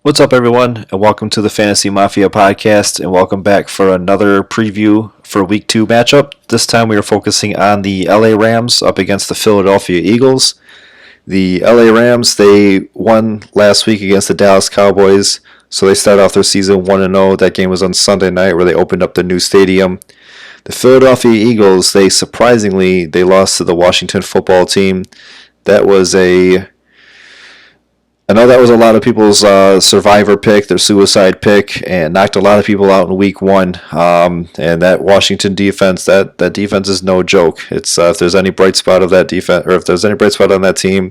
What's up, everyone, and welcome to the Fantasy Mafia podcast, and welcome back for another preview for Week 2 matchup. This time we are focusing on the LA Rams up against the Philadelphia Eagles. The LA Rams, they won last week against the Dallas Cowboys, so they start off their season 1-0. That game was on Sunday night where they opened up the new stadium. The Philadelphia Eagles, they lost to the Washington football team. I know that was a lot of people's survivor pick, their suicide pick, and knocked a lot of people out in Week 1. And that Washington defense, that defense is no joke. It's if there's any bright spot of that defense, or if there's any bright spot on that team,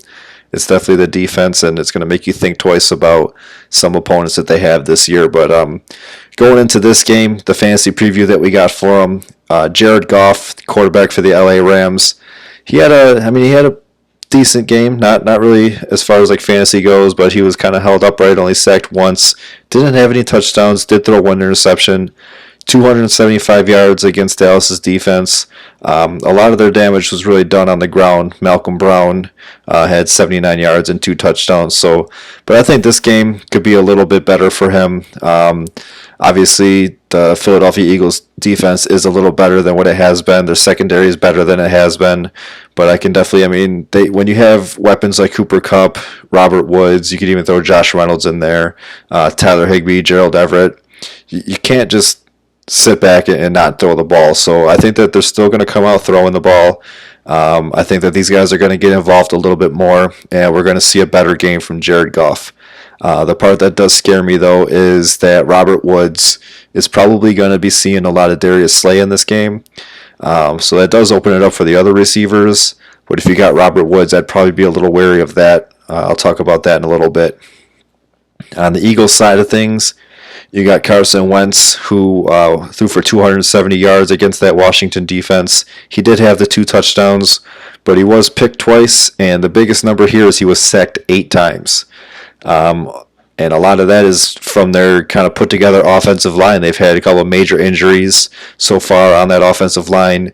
it's definitely the defense, and it's going to make you think twice about some opponents that they have this year. But going into this game, the fantasy preview that we got for them, Jared Goff, quarterback for the LA Rams, he had a decent game, not really as far as like fantasy goes, but he was kind of held upright, only sacked once, didn't have any touchdowns, did throw one interception, 275 yards against Dallas's defense. A lot of their damage was really done on the ground. Malcolm Brown had 79 yards and 2 touchdowns. But I think this game could be a little bit better for him. Obviously, the Philadelphia Eagles defense is a little better than what it has been. Their secondary is better than it has been. But I can definitely, when you have weapons like Cooper Kupp, Robert Woods, you could even throw Josh Reynolds in there, Tyler Higbee, Gerald Everett. You can't just sit back and not throw the ball. So I think that they're still going to come out throwing the ball. I think that these guys are going to get involved a little bit more, and we're going to see a better game from Jared Goff. The part that does scare me, though, is that Robert Woods is probably going to be seeing a lot of Darius Slay in this game. So that does open it up for the other receivers. But if you got Robert Woods, I'd probably be a little wary of that. I'll talk about that in a little bit. On the Eagles side of things, you got Carson Wentz, who threw for 270 yards against that Washington defense. He did have the 2 touchdowns, but he was picked twice, and the biggest number here is he was sacked 8 times. And a lot of that is from their kind of put-together offensive line. They've had a couple of major injuries so far on that offensive line.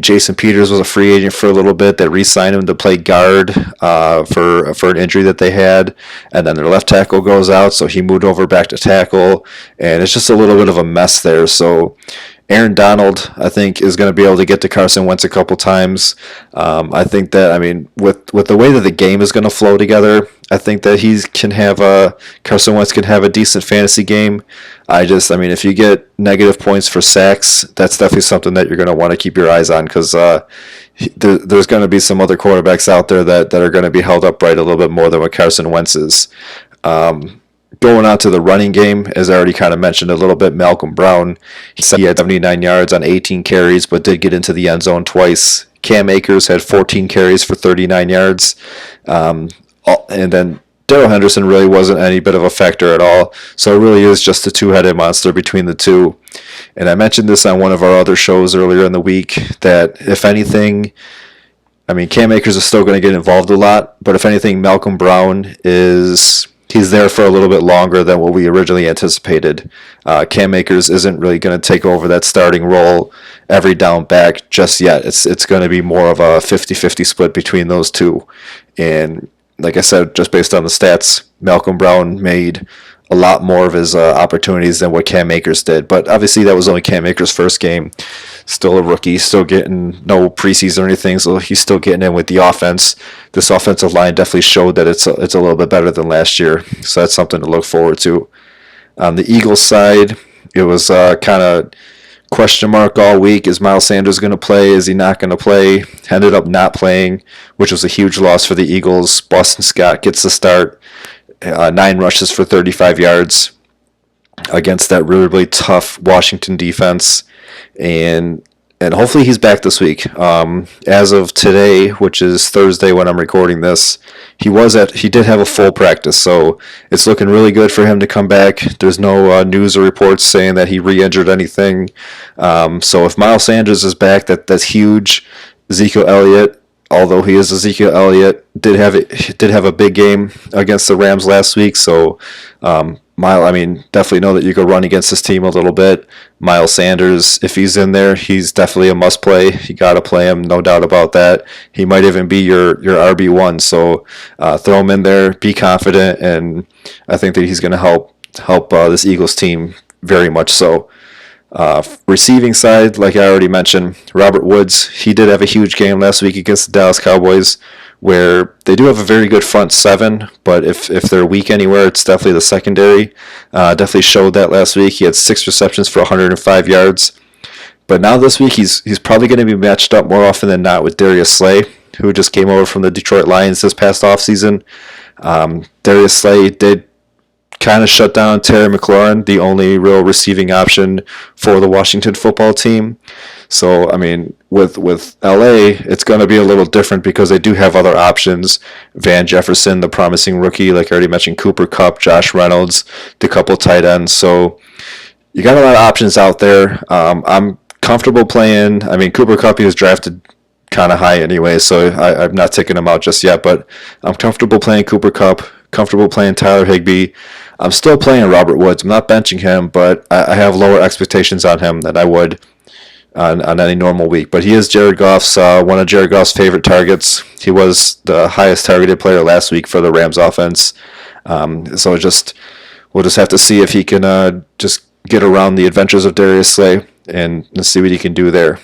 Jason Peters was a free agent for a little bit. They re-signed him to play guard for an injury that they had. And then their left tackle goes out, so he moved over back to tackle. And it's just a little bit of a mess there. So Aaron Donald, I think, is going to be able to get to Carson Wentz a couple times. I think that, with the way that the game is going to flow together, I think that Carson Wentz can have a decent fantasy game. If you get negative points for sacks, that's definitely something that you're going to want to keep your eyes on, because there's going to be some other quarterbacks out there that are going to be held upright a little bit more than what Carson Wentz is. Going on to the running game, as I already kind of mentioned a little bit, Malcolm Brown, he had 79 yards on 18 carries, but did get into the end zone twice. Cam Akers had 14 carries for 39 yards. And then Darrell Henderson really wasn't any bit of a factor at all. So it really is just a two-headed monster between the two. And I mentioned this on one of our other shows earlier in the week, that if anything, Cam Akers is still going to get involved a lot, but if anything, Malcolm Brown he's there for a little bit longer than what we originally anticipated. Cam Akers isn't really going to take over that starting role every down back just yet. It's going to be more of a 50-50 split between those two. And like I said, just based on the stats, Malcolm Brown made a lot more of his opportunities than what Cam Akers did. But obviously that was only Cam Akers' first game. Still a rookie, still getting no preseason or anything, so he's still getting in with the offense. This offensive line definitely showed that it's a little bit better than last year, so that's something to look forward to. On the Eagles side, it was kind of question mark all week. Is Miles Sanders going to play? Is he not going to play? Ended up not playing, which was a huge loss for the Eagles. Boston Scott gets the start. 9 rushes for 35 yards against that really, really tough Washington defense. And hopefully he's back this week. As of today, which is Thursday when I'm recording this, he did have a full practice, so it's looking really good for him to come back. There's no news or reports saying that he re-injured anything. So if Miles Sanders is back, that's huge. Ezekiel Elliott, although he is Ezekiel Elliott, did have a big game against the Rams last week, so Definitely know that you could run against this team a little bit. Miles Sanders, if he's in there, he's definitely a must play. You got to play him, no doubt about that. He might even be your RB1. So throw him in there, be confident, and I think that he's going to help this Eagles team very much so. Receiving side, like I already mentioned, Robert Woods, he did have a huge game last week against the Dallas Cowboys, where they do have a very good front seven, but if they're weak anywhere, it's definitely the secondary. Definitely showed that last week. He had 6 receptions for 105 yards. But now this week, he's probably going to be matched up more often than not with Darius Slay, who just came over from the Detroit Lions this past offseason. Darius Slay did kind of shut down Terry McLaurin, the only real receiving option for the Washington football team. So, with LA, it's going to be a little different because they do have other options. Van Jefferson, the promising rookie, like I already mentioned, Cooper Kupp, Josh Reynolds, the couple tight ends. So, you got a lot of options out there. I'm comfortable playing. Cooper Kupp, he was drafted kind of high anyway, so I'm not taking him out just yet, but I'm comfortable playing Cooper Kupp, comfortable playing Tyler Higbee. I'm still playing Robert Woods. I'm not benching him, but I have lower expectations on him than I would on any normal week. But he is Jared Goff's one of Jared Goff's favorite targets. He was the highest targeted player last week for the Rams offense. So we'll just have to see if he can just get around the adventures of Darius Slay and see what he can do there.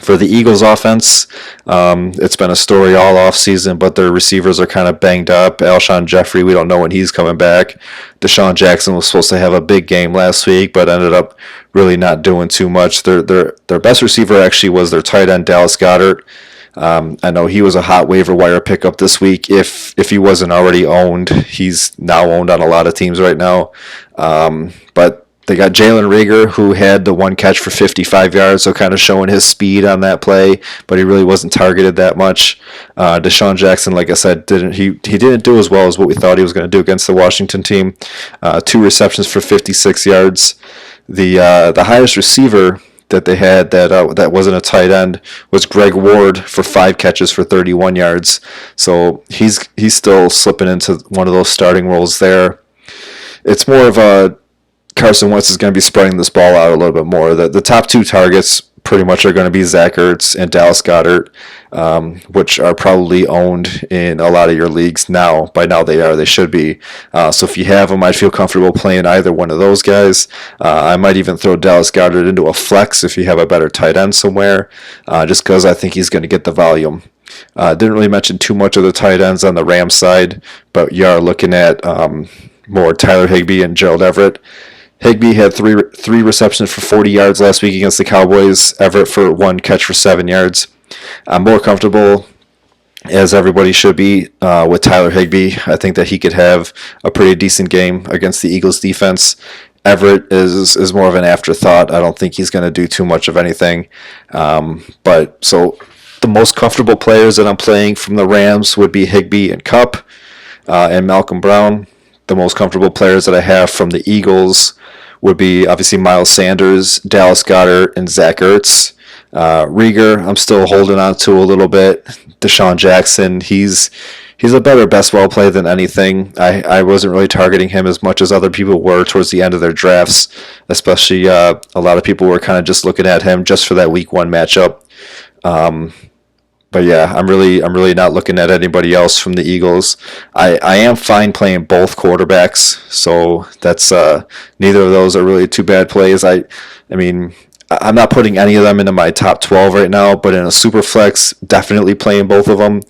For the Eagles offense, it's been a story all offseason, but their receivers are kind of banged up. Alshon Jeffrey, we don't know when he's coming back. Desean Jackson was supposed to have a big game last week, but ended up really not doing too much. Their best receiver actually was their tight end, Dallas Goedert. I know he was a hot waiver wire pickup this week. If he wasn't already owned, he's now owned on a lot of teams right now. But they got Jalen Reagor, who had the one catch for 55 yards, so kind of showing his speed on that play, but he really wasn't targeted that much. Desean Jackson, like I said, he didn't do as well as what we thought he was going to do against the Washington team. 2 receptions for 56 yards. The highest receiver that they had that wasn't a tight end was Greg Ward for 5 catches for 31 yards. So he's still slipping into one of those starting roles there. It's more of a Carson Wentz is going to be spreading this ball out a little bit more. The top 2 targets pretty much are going to be Zach Ertz and Dallas Goedert, which are probably owned in a lot of your leagues now. By now they should be. So if you have them, I'd feel comfortable playing either one of those guys. I might even throw Dallas Goedert into a flex if you have a better tight end somewhere, just because I think he's going to get the volume. Didn't really mention too much of the tight ends on the Rams side, but you are looking at more Tyler Higbee and Gerald Everett. Higbee had three receptions for 40 yards last week against the Cowboys. Everett for 1 catch for 7 yards. I'm more comfortable, as everybody should be, with Tyler Higbee. I think that he could have a pretty decent game against the Eagles defense. Everett is more of an afterthought. I don't think he's going to do too much of anything. But so the most comfortable players that I'm playing from the Rams would be Higbee and Kupp and Malcolm Brown. The most comfortable players that I have from the Eagles would be obviously Miles Sanders, Dallas Goedert, and Zach Ertz. Reagor, I'm still holding on to a little bit. Desean Jackson, he's a better best ball play than anything. I wasn't really targeting him as much as other people were towards the end of their drafts, especially a lot of people were kind of just looking at him just for that week 1 matchup. But yeah, I'm really not looking at anybody else from the Eagles. I am fine playing both quarterbacks, so that's neither of those are really too bad plays. I'm not putting any of them into my top 12 right now, but in a super flex, definitely playing both of them.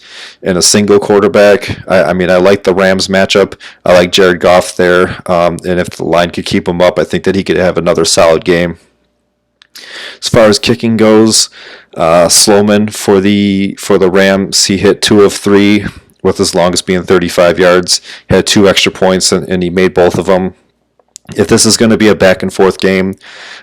In a single quarterback, I like the Rams matchup. I like Jared Goff there, and if the line could keep him up, I think that he could have another solid game. As far as kicking goes, Sloman for the Rams, he hit 2 of 3 with his longest being 35 yards. He had 2 extra points, and he made both of them. If this is going to be a back and forth game,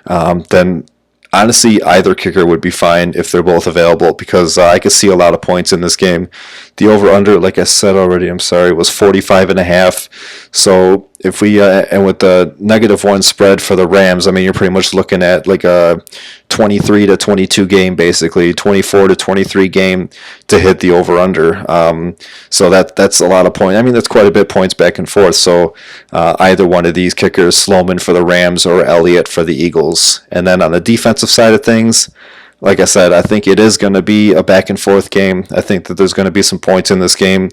then Honestly, either kicker would be fine if they're both available because I could see a lot of points in this game. The over-under, like I said already, I'm sorry, was 45.5. So if we, and with the -1 spread for the Rams, I mean, you're pretty much looking at like a 23 to 22 game, basically, 24 to 23 game to hit the over-under. So that's a lot of points. I mean, that's quite a bit points back and forth. So either one of these kickers, Sloman for the Rams or Elliott for the Eagles. And then on the defensive side of things, like I said, I think it is going to be a back and forth game. I think that there's going to be some points in this game.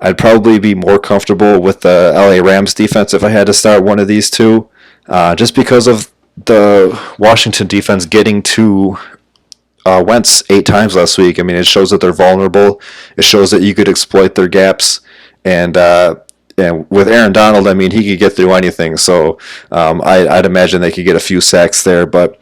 I'd probably be more comfortable with the LA Rams defense if I had to start one of these two, just because of the Washington defense getting to Wentz 8 times last week. I mean, it shows that they're vulnerable. It shows that you could exploit their gaps. And with Aaron Donald, I mean, he could get through anything. So I'd imagine they could get a few sacks there. But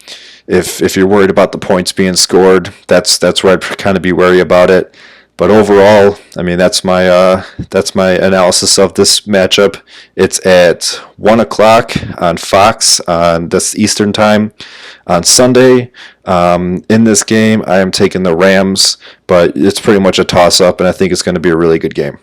if you're worried about the points being scored, that's where I'd kind of be wary about it. But overall, I mean, that's my analysis of this matchup. It's at 1 o'clock on Fox on this Eastern time on Sunday. In this game, I am taking the Rams, but it's pretty much a toss-up, and I think it's going to be a really good game.